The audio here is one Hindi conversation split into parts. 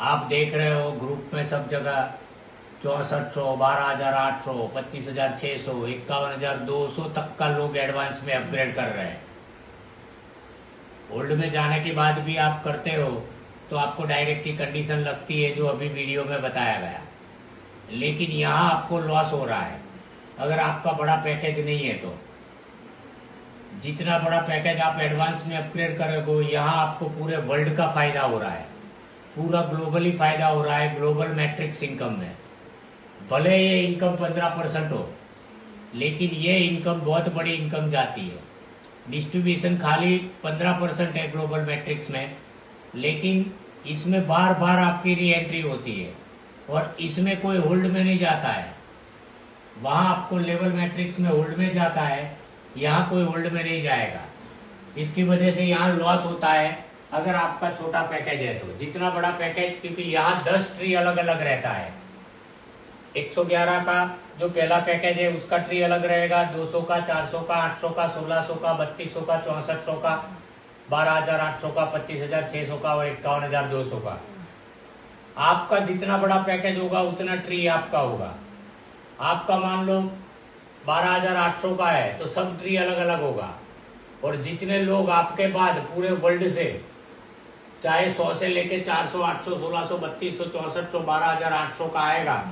आप देख रहे हो ग्रुप में सब जगह 6400, 12,800, 25,600, 51,200 तक का लोग एडवांस में अपग्रेड कर रहे हैं। होल्ड में जाने के बाद भी आप करते हो तो आपको डायरेक्ट की कंडीशन लगती है जो अभी वीडियो में बताया गया, लेकिन यहाँ आपको लॉस हो रहा है अगर आपका बड़ा पैकेज नहीं है तो। जितना बड़ा पैकेज आप एडवांस में अपग्रेड करोगे यहाँ आपको पूरे वर्ल्ड का फायदा हो रहा है, पूरा ग्लोबली फायदा हो रहा है। ग्लोबल मैट्रिक्स इनकम में भले ये इनकम 15% हो, लेकिन ये इनकम बहुत बड़ी इनकम जाती है। डिस्ट्रीब्यूशन खाली 15% है ग्लोबल मैट्रिक्स में, लेकिन इसमें बार बार आपकी री एंट्री होती है और इसमें कोई होल्ड में नहीं जाता है। वहां आपको लेवल मैट्रिक्स में होल्ड में जाता है, यहाँ कोई होल्ड में नहीं जाएगा। इसकी वजह से यहाँ लॉस होता है अगर आपका छोटा पैकेज है तो। जितना बड़ा पैकेज, क्योंकि यहाँ 10 ट्री अलग अलग रहता है। 111 का जो पहला पैकेज है उसका ट्री अलग रहेगा, 200 का, 400 का, 800 का, 1600 का, 3200 का, 6400 का, 12,800 का, 25,600 का और 51,200 का। आपका जितना बड़ा पैकेज होगा उतना ट्री आपका होगा। आपका मान लो 12,800 का है तो सब ट्री अलग अलग होगा, और जितने लोग आपके बाद पूरे वर्ल्ड से, चाहे 100 से लेके 400, 800, 1600, 3200, 6400, 12,800 का आएगा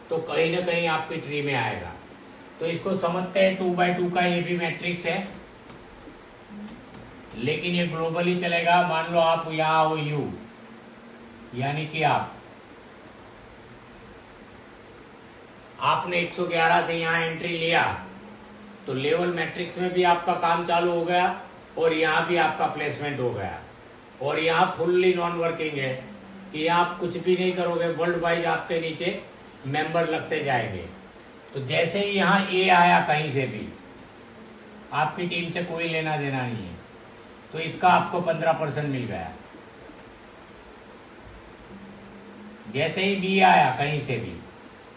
तो कहीं ना कहीं आपकी ट्री में आएगा। तो इसको समझते हैं 2x2 का ये भी मैट्रिक्स है, लेकिन ये ग्लोबली चलेगा। मान लो आप यहाँ हो यू, यानी कि आपने 111 से यहाँ एंट्री लिया तो लेवल मैट्रिक्स में भी आपका काम चालू हो गया और यहाँ भी आपका प्लेसमेंट हो गया। और यहाँ फुल्ली नॉन वर्किंग है कि आप कुछ भी नहीं करोगे, वर्ल्ड वाइज आपके नीचे मेंबर लगते जाएंगे। तो जैसे ही यहाँ ए आया कहीं से भी, आपकी टीम से कोई लेना देना नहीं है, तो इसका आपको 15% मिल गया। जैसे ही बी आया कहीं से भी,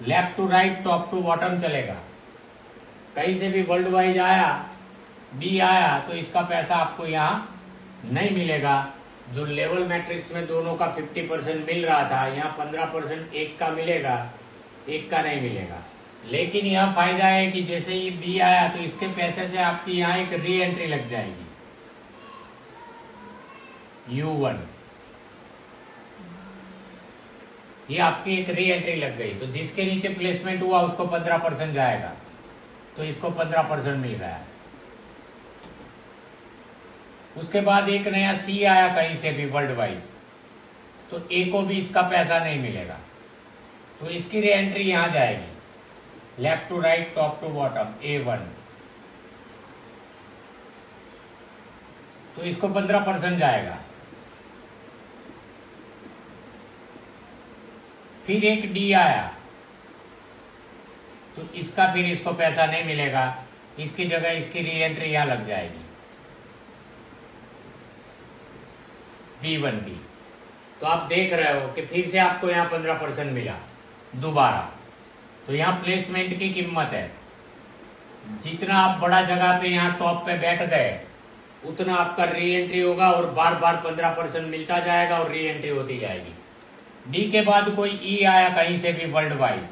left to right, top to bottom चलेगा। कहीं से भी वर्ल्ड वाइज आया, बी आया, तो इसका पैसा आपको यहाँ नहीं मिलेगा। जो लेवल मैट्रिक्स में दोनों का 50% मिल रहा था, यहाँ 15% एक का मिलेगा, एक का नहीं मिलेगा। लेकिन यहाँ फायदा है कि जैसे ही बी आया तो इसके पैसे से आपकी यहाँ एक री एंट्री लग जाएगी, U1। ये आपकी एक री एंट्री लग गई, तो जिसके नीचे प्लेसमेंट हुआ उसको 15% जाएगा, तो इसको 15% मिल गया। उसके बाद एक नया सी आया कहीं से भी वर्ल्ड वाइज, तो ए को भी इसका पैसा नहीं मिलेगा, तो इसकी री एंट्री यहां जाएगी, left to right, top to bottom, A1। तो इसको 15% जाएगा। फिर एक डी आया तो इसका फिर इसको पैसा नहीं मिलेगा, इसकी जगह इसकी री एंट्री यहां लग जाएगी, B1 की। तो आप देख रहे हो कि फिर से आपको यहाँ 15% मिला दोबारा। तो यहाँ प्लेसमेंट की कीमत है, जितना आप बड़ा जगह पे यहाँ टॉप पे बैठ गए उतना आपका री एंट्री होगा और बार बार 15% मिलता जाएगा और री एंट्री होती जाएगी। डी के बाद कोई ई आया कहीं से भी वर्ल्ड वाइज,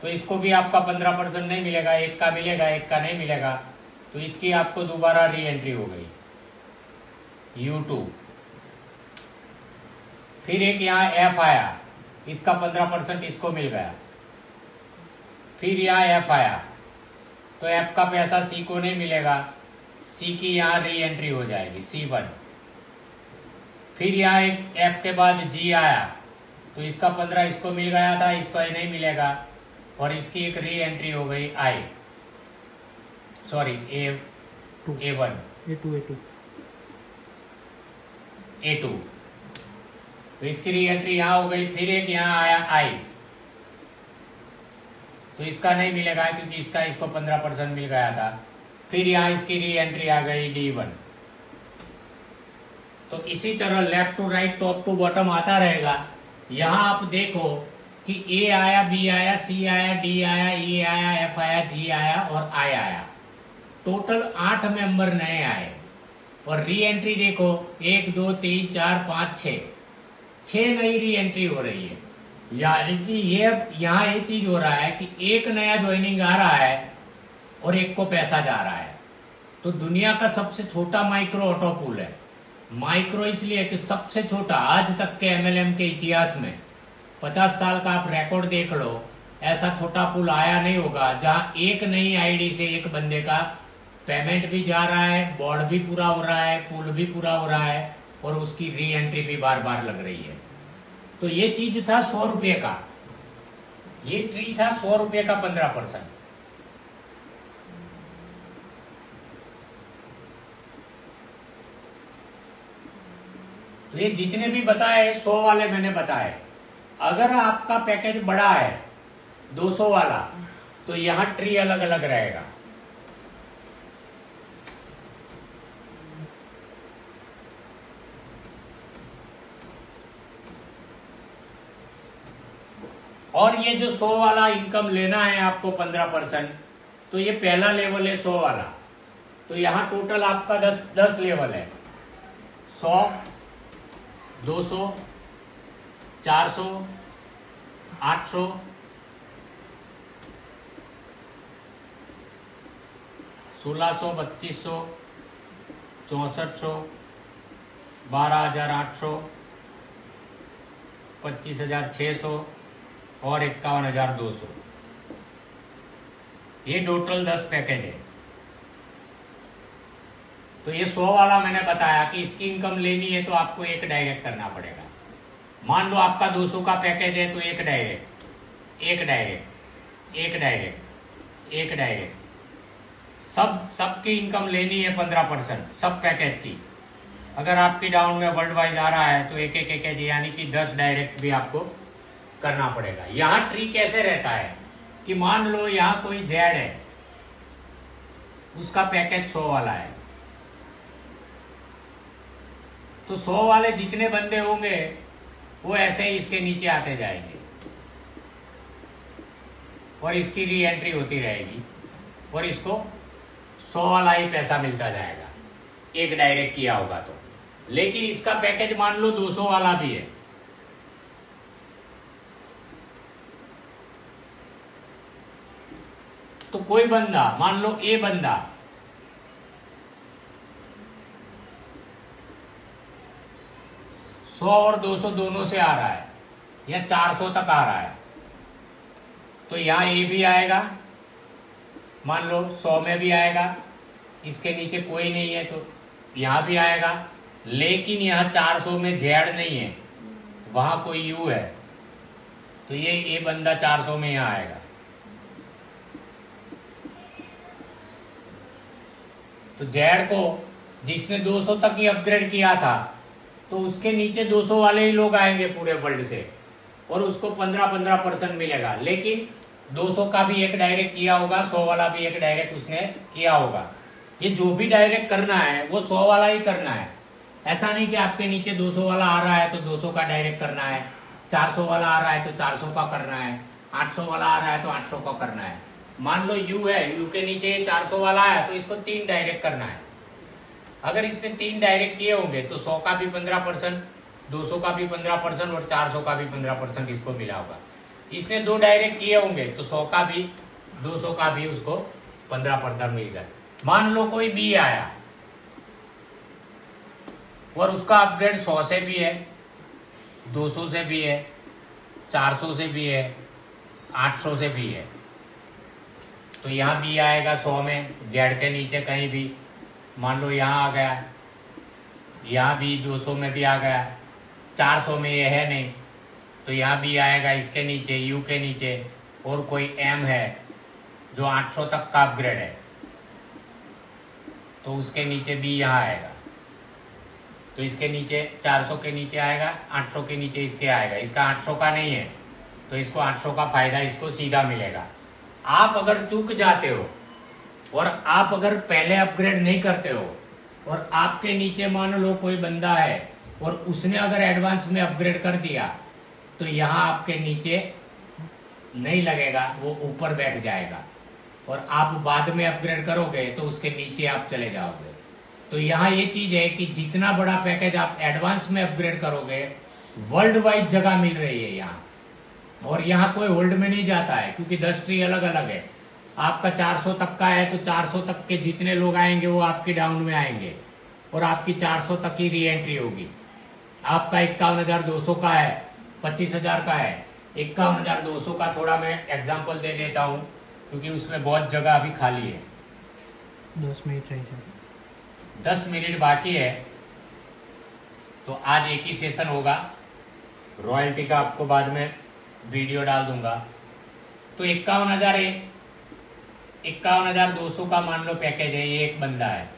तो इसको भी आपका 15% नहीं मिलेगा, एक का मिलेगा, एक का नहीं मिलेगा, तो इसकी आपको दोबारा री एंट्री हो गई, U2। फिर एक यहाँ एफ आया, इसका 15% इसको मिल गया। फिर यहाँ एफ आया तो एफ का पैसा सी को नहीं मिलेगा, सी की यहाँ री एंट्री हो जाएगी, C1। फिर यहाँ एक एफ के बाद जी आया तो इसका 15 इसको मिल गया था, इसको नहीं मिलेगा, और इसकी एक री एंट्री हो गई A1। A2। तो इसकी री एंट्री यहां हो गई। फिर एक यहां आया I, तो इसका नहीं मिलेगा क्योंकि इसका इसको 15% मिल गया था। फिर यहां इसकी री एंट्री आ गई D1। तो इसी तरह left to right, top to bottom आता रहेगा। यहां आप देखो कि A आया, B आया, C आया, D आया, E आया, F आया, G आया और I आया। टोटल 8 मेंबर नए आए। और री एंट्री देखो 1 2 3 4 5 6 नई री एंट्री हो रही है। यानी कि ये यहाँ ये चीज हो रहा है कि एक नया ज्वाइनिंग आ रहा है और एक को पैसा जा रहा है। तो दुनिया का सबसे छोटा माइक्रो ऑटो पूल है। माइक्रो इसलिए कि सबसे छोटा आज तक के एमएलएम के इतिहास में 50 साल का आप रिकॉर्ड देख लो, ऐसा छोटा पुल आया नहीं होगा जहां एक नई आईडी से एक बंदे का पेमेंट भी जा रहा है, बोर्ड भी पूरा हो रहा है, पुल भी पूरा हो रहा है और उसकी री एंट्री भी बार बार लग रही है। तो ये चीज था 100 रुपये का, ये ट्री था 100 रुपये का 15%। तो ये जितने भी बताए 100 वाले मैंने बताए। अगर आपका पैकेज बड़ा है 200 वाला तो यहां ट्री अलग अलग रहेगा। और ये जो 100 वाला इनकम लेना है आपको 15%, तो ये पहला लेवल है 100 वाला। तो यहां टोटल आपका 10 लेवल है, 100 200 400 800 1600 3200 6400 12800 25600 और 51200। ये टोटल 10 पैकेज है। तो ये 100 वाला मैंने बताया कि इसकी इनकम लेनी है तो आपको एक डायरेक्ट करना पड़ेगा। मान लो आपका 200 का पैकेज है तो एक डायरेक्ट एक डायरेक्ट एक डायरेक्ट एक डायरेक्ट सबकी इनकम लेनी है 15% सब पैकेज की। अगर आपकी डाउन में वर्ल्ड वाइज आ रहा है तो एक एक यानी कि 10 डायरेक्ट भी आपको करना पड़ेगा। यहां ट्री कैसे रहता है कि मान लो यहां कोई जेड है, उसका पैकेज 100 वाला है, तो 100 वाले जितने बंदे होंगे वो ऐसे ही इसके नीचे आते जाएंगे और इसकी री एंट्री होती रहेगी और इसको 100 वाला ही पैसा मिलता जाएगा एक डायरेक्ट किया होगा तो। लेकिन इसका पैकेज मान लो 200 वाला भी है, तो कोई बंदा मान लो ए बंदा सौ और 200 दोनों से आ रहा है या 400 तक आ रहा है, तो यहां ए भी आएगा, मान लो 100 में भी आएगा, इसके नीचे कोई नहीं है तो यहां भी आएगा। लेकिन यहां 400 में जेड नहीं है, वहां कोई यू है, तो ये ए बंदा 400 में यहां आएगा। तो जेड को जिसने 200 तक ही अपग्रेड किया था तो उसके नीचे 200 वाले ही लोग आएंगे पूरे वर्ल्ड से और उसको 15% मिलेगा। लेकिन 200 का भी एक डायरेक्ट किया होगा, 100 वाला भी एक डायरेक्ट उसने किया होगा। ये जो भी डायरेक्ट करना है वो 100 वाला ही करना है। ऐसा नहीं कि आपके नीचे 200 वाला आ रहा है तो 200 का डायरेक्ट करना है, 400 वाला आ रहा है तो 400 का करना है, 800 वाला आ रहा है तो 800 का करना है। मान लो यू है, यू के नीचे 400 वाला है तो इसको 3 डायरेक्ट करना है। अगर इसने 3 डायरेक्ट किए होंगे तो 100 का भी 15%, 200 का भी 15% और 400 का भी 15% इसको मिला होगा। इसने 2 डायरेक्ट किए होंगे तो 100 का भी 200 का भी उसको 15% मिलेगा। मान लो कोई बी आया और उसका अपग्रेड 100 से भी है, 200 से भी है, 400 से भी है, 800 से भी है, तो यहां बी आएगा 100 में, जेड के नीचे कहीं भी। मान लो यहां आ गया, यहां भी 200 में भी आ गया, 400 में ये है नहीं तो यहां भी आएगा इसके नीचे, यू के नीचे। और कोई एम है जो 800 तक का अपग्रेड है तो उसके नीचे भी यहां आएगा, तो इसके नीचे 400 के नीचे आएगा, 800 के नीचे इसके आएगा। इसका 800 का नहीं है तो इसको 800 का फायदा इसको सीधा मिलेगा। आप अगर चूक जाते हो और आप अगर पहले अपग्रेड नहीं करते हो और आपके नीचे मान लो कोई बंदा है और उसने अगर एडवांस में अपग्रेड कर दिया तो यहां आपके नीचे नहीं लगेगा, वो ऊपर बैठ जाएगा और आप बाद में अपग्रेड करोगे तो उसके नीचे आप चले जाओगे। तो यहाँ ये चीज है कि जितना बड़ा पैकेज आप एडवांस में अपग्रेड करोगे, वर्ल्ड वाइड जगह मिल रही है यहाँ, और यहाँ कोई होल्ड में नहीं जाता है, क्योंकि 10 ट्री अलग अलग है। आपका 400 तक का है तो 400 तक के जितने लोग आएंगे वो आपकी डाउन में आएंगे और आपकी 400 तक की री एंट्री होगी। आपका 51,200 का है, 25,000 का है, 51,200 का थोड़ा मैं एग्जांपल दे देता हूं क्योंकि उसमें बहुत जगह अभी खाली है। 10 मिनट रह जाए, 10 मिनट बाकी है, तो आज एक ही सेशन होगा। रॉयल्टी का आपको बाद में वीडियो डाल दूंगा। तो 51,200 का मान लो पैकेज है, ये एक बंदा है।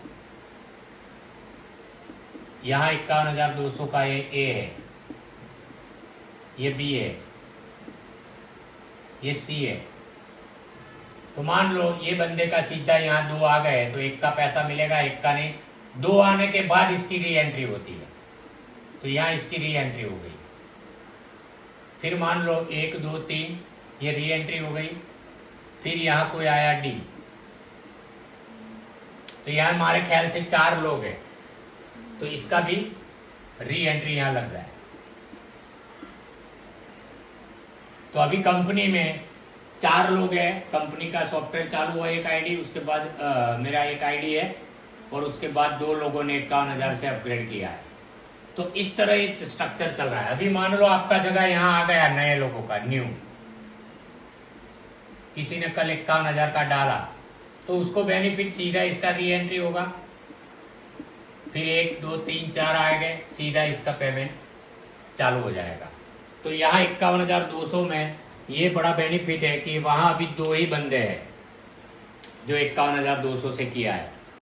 यहाँ 51,200 का ये ए है, ये बी है, ये सी है। तो मान लो ये बंदे का सीधा यहाँ 2 आ गए तो एक का पैसा मिलेगा, एक का नहीं। 2 आने के बाद इसकी री एंट्री होती है, तो यहाँ इसकी री एंट्री हो गई। फिर मान लो 1 2 3 ये री एंट्री हो गई। फिर यहाँ कोई आया डी, तो यहाँ हमारे ख्याल से 4 लोग हैं, तो इसका भी री एंट्री यहां लग रहा है। तो अभी कंपनी में 4 लोग हैं, कंपनी का सॉफ्टवेयर चालू हुआ, एक आईडी, उसके बाद मेरा एक आईडी है, और उसके बाद 2 लोगों ने 51,000 से अपग्रेड किया है। तो इस तरह ये स्ट्रक्चर चल रहा है। अभी मान लो आपका जगह यहां आ गया, नए लोगों का, न्यू, किसी ने कल 51,000 का डाला, तो उसको बेनिफिट सीधा इसका री एंट्री होगा। फिर 1 2 3 4 आ गए, सीधा इसका पेमेंट चालू हो जाएगा। तो यहाँ 51,200 में ये बड़ा बेनिफिट है कि वहां अभी 2 ही बंदे हैं जो 51,200 से किया है।